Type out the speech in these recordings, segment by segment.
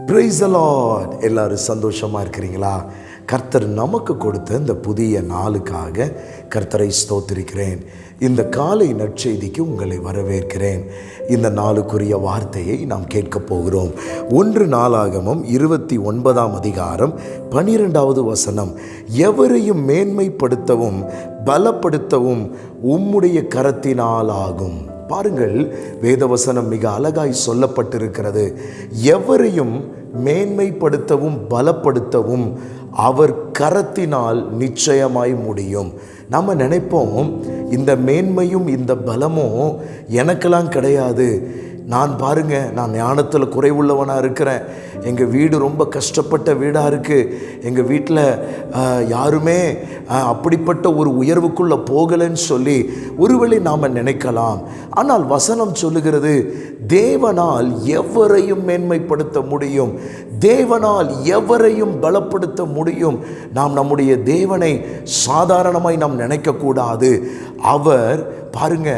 Praise the Lord. எல்லாரும் சந்தோஷமாக இருக்கிறீங்களா? கர்த்தர் நமக்கு கொடுத்த இந்த புதிய நாளுக்காக கர்த்தரை ஸ்தோத்திரிக்கிறேன். இந்த காலை நற்செய்திக்கு உங்களை வரவேற்கிறேன். இந்த நாளுக்குரிய வார்த்தையை நாம் கேட்க போகிறோம். 1 நாளாகமம் 29ஆம் அதிகாரம் 12வது வசனம். எவரையும் மேன்மைப்படுத்தவும் பலப்படுத்தவும் உம்முடைய கரத்தினால் ஆகும். பாருங்கள், வேதவசனம் மிக அழகாய் சொல்லப்பட்டிருக்கிறது. எவரையும் மேன்மைப்படுத்தவும் பலப்படுத்தவும் அவர் கரத்தினால் நிச்சயமாய் முடியும். நம்ம நினைப்போம், இந்த மேன்மையும் இந்த பலமும் எனக்கெல்லாம் கிடையாது. நான் நான் ஞானத்தில் குறைவுள்ளவனாக இருக்கிறேன். எங்கள் வீடு ரொம்ப கஷ்டப்பட்ட வீடாக இருக்குது. எங்கள் வீட்டில் யாருமே அப்படிப்பட்ட ஒரு உயர்வுக்குள்ளே போகலைன்னு சொல்லி ஒருவேளை நாம் நினைக்கலாம். ஆனால் வசனம் சொல்லுகிறது, தேவனால் எவரையும் மேன்மைப்படுத்த முடியும், தேவனால் எவரையும் பலப்படுத்த முடியும். நாம் நம்முடைய தேவனை சாதாரணமாய் நாம் நினைக்கக்கூடாது. அவர் பாருங்க,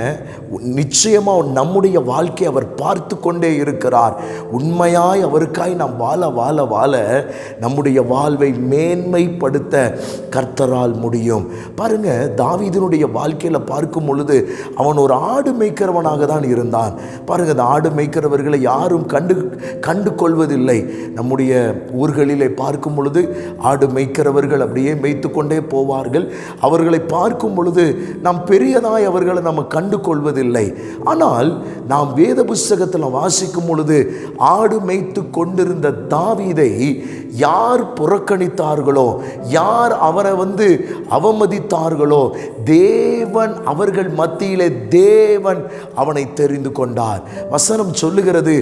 நிச்சயமாக நம்முடைய வாழ்க்கையை அவர் பார்த்து கொண்டே இருக்கிறார். உண்மையாய் அவருக்காய் நாம் வாழ வாழ வாழ நம்முடைய வாழ்வை மேன்மைப்படுத்த கர்த்தரால் முடியும். பாருங்க, தாவீதினுடைய வாழ்க்கையில் பார்க்கும் பொழுது அவன் ஒரு ஆடு மேய்க்கிறவனாக தான் இருந்தான். பாருங்க, அந்த ஆடு மேய்க்கிறவர்களை யாரும் கண்டு கொள்வதில்லை. நம்முடைய ஊர்களிலே பார்க்கும் பொழுது ஆடு மேய்க்கிறவர்கள் அப்படியே மேய்த்து கொண்டே போவார்கள். அவர்களை பார்க்கும் பொழுது நாம் பெரியதாய் அவர்களை நம்ம கண்டு கொள்வதில்லை. ஆனால் நாம் வேத புஸ்தகத்தில் வாசிக்கும் பொழுது ஆடு மேய்த்து கொண்டிருந்த தாவீதை யார் புறக்கணித்தார்களோ, யார் அவரை அவமதித்தார்களோ, தேவன் அவர்கள் மத்தியிலே தேவன் அவனை தெரிந்து கொண்டார். வசனம் சொல்லுகிறது,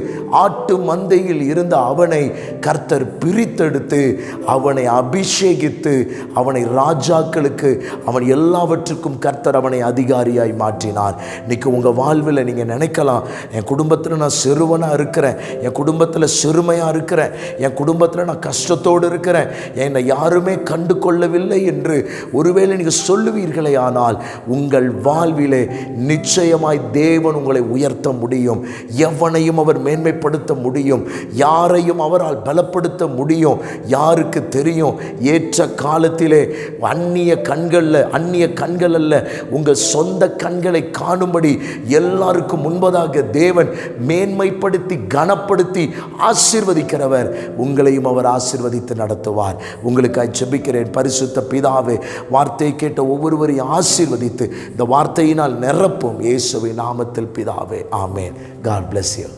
ஆட்டு மந்தையில் இருந்த அவனை கர்த்தர் பிரித்தெடுத்து அவனை அபிஷேகித்து அவனை ராஜாக்களுக்கு அவன் எல்லாவற்றுக்கும் கர்த்தர் அவனை அதிகாரியாய் மாற்றினார். இன்னைக்கு உங்கள் வாழ்வில் நீங்கள் நினைக்கலாம், என் குடும்பத்தில் நான் சிறுவனாக இருக்கிறேன், என் குடும்பத்தில் சிறுமையாக இருக்கிறேன், என் குடும்பத்தில் நான் கஷ்டத்தோடு இருக்கிறேன், என்னை யாருமே கண்டு கொள்ளவில்லை என்று ஒருவேளை நீங்கள் சொல்லுவீர்களே. ஆனால் உங்கள் வாழ்விலே நிச்சயமாய் தேவன் உங்களை உயர்த்த முடியும். எவனையும் அவர் மேன்மைப்படுத்த முடியும். யாரையும் அவரால் பலப்படுத்த முடியும். யாருக்கு தெரியும், ஏற்ற காலத்திலே அந்நிய கண்கள் அல்ல, உங்கள் சொந்த கண்களை காணும்படி எல்லாருக்கும் முன்பதாக தேவன் மேன்மைப்படுத்தி கனப்படுத்தி ஆசீர்வதிக்கிறவர். உங்களையும் அவர் ஆசீர்வதித்து நடத்துவார். உங்களுக்காக ஜெபிக்கிறேன். பரிசுத்த பிதாவே, வார்த்தையை கேட்ட ஒவ்வொருவரையும் ஆசீர்வதித்து இந்த வார்த்தையினால் நிரப்பும். இயேசுவின் நாமத்தில் பிதாவே, ஆமென். God bless you.